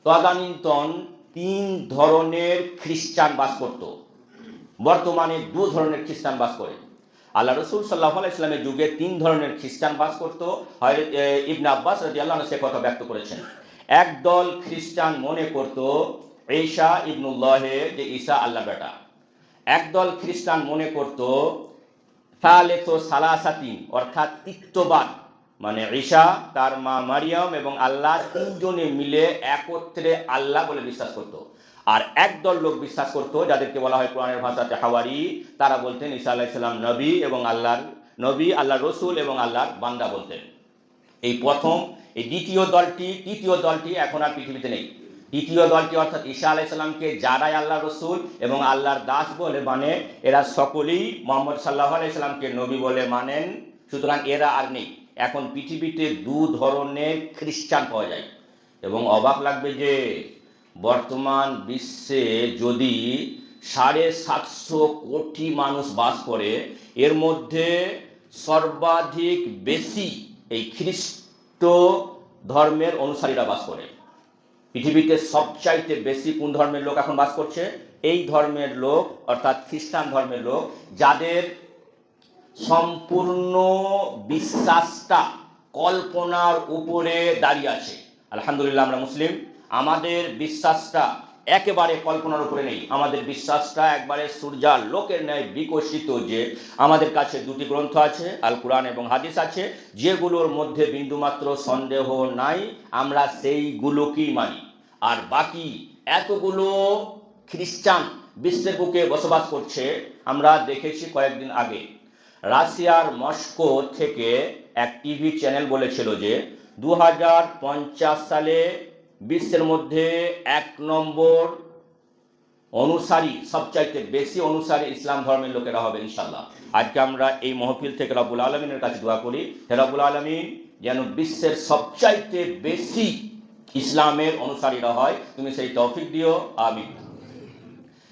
তদানীন্তন 3 ধরনের খ্রিস্টান বাস করত, বর্তমানে 2 ধরনের খ্রিস্টান বাস করে। আল্লাহ রসুল সাল্লাল্লাহু আলাইহি ওয়াসাল্লামের যুগে 3 ধরনের খ্রিস্টান বাস করত। হযরত ইবনে আব্বাস রাদিয়াল্লাহু আনহু সে কথা ব্যক্ত করেছেন। একদল খ্রিস্টান মনে করত ঈসা ইবনুল্লাহে, যে ঈসা আল্লাহর বেটা। একদল খ্রিস্টান মনে করত সালেসু সালাসাতিন, অর্থাৎ তৃতীয়বাদ, মানে ঈসা, তার মা মারিয়াম এবং আল্লাহ 3 জনে মিলে একত্রে আল্লাহ বলে বিশ্বাস করত। আর একদল লোক বিশ্বাস করত, যাদেরকে বলা হয় কোরআনের ভাষাতে হাওয়ারি। তারা বলতেন ঈসা আলাইহিস সালাম নবী এবং আল্লাহর নবী, আল্লাহর রসুল এবং আল্লাহর বান্দা বলতেন। এই প্রথম। এই তৃতীয় দলটি এখন আর পৃথিবীতে নেই। তৃতীয় দলটি অর্থাৎ ঈসা আলাইহিস সালামকে যারাই আল্লাহর রসুল এবং আল্লাহর দাস বলে মানে, এরা সকলেই মুহাম্মদ সাল্লাল্লাহু আলাইহি সাল্লামকে নবী বলে মানেন। সুতরাং এরা আর নেই। এখন পৃথিবীতে 2 ধরনের খ্রিস্টান পাওয়া যায়। এবং অবাক লাগবে যে বর্তমান বিশ্বে যদি 750 কোটি মানুষ বাস করে, এর মধ্যে সর্বাধিক বেশি এই খ্রিস্ট ধর্মের অনুসারীরা বাস করে। পৃথিবীতে সবচাইতে বেশি কোন ধর্মের লোক এখন বাস করছে? এই ধর্মের লোক, অর্থাৎ খ্রিস্টান ধর্মের লোক, যাদের সম্পূর্ণ বিশ্বাসটা কল্পনার উপরে দাঁড়িয়ে আছে। আলহামদুলিল্লাহ, আমরা মুসলিম, আমাদের বিশ্বাসটা একেবারে কল্পনার উপরে নেই। আমাদের বিশ্বাসটা একবারে সূর্যার লোকের ন্যায় বিকশিত, যে আমাদের কাছে 2টি গ্রন্থ আছে, আল কুরআন এবং হাদিস আছে, যেগুলোর মধ্যে বিন্দুমাত্র সন্দেহ নাই। আমরা সেইগুলোকেই মানি। আর বাকি এতগুলো খ্রিস্টান বিশ্বের বুকে বসবাস করছে। আমরা দেখেছি কয়েকদিন আগে রাশিয়ার মস্কো থেকে এক টিভি চ্যানেল বলেছিল যে 2050 সালে বিশ্বের মধ্যে 1 নম্বর অনুসারী, সবচাইতে বেশি অনুসারী ইসলাম ধর্মের লোকেরা হবে ইনশাআল্লাহ। আজকে আমরা এই মাহফিল থেকে রব্বুল আলামিনের কাছে দোয়া করি, হে রব্বুল আলামিন যেন বিশ্বের সবচাইতে বেশি ইসলামের অনুসারীরা হয়, তুমি সেই তৌফিক দিও। আমিন।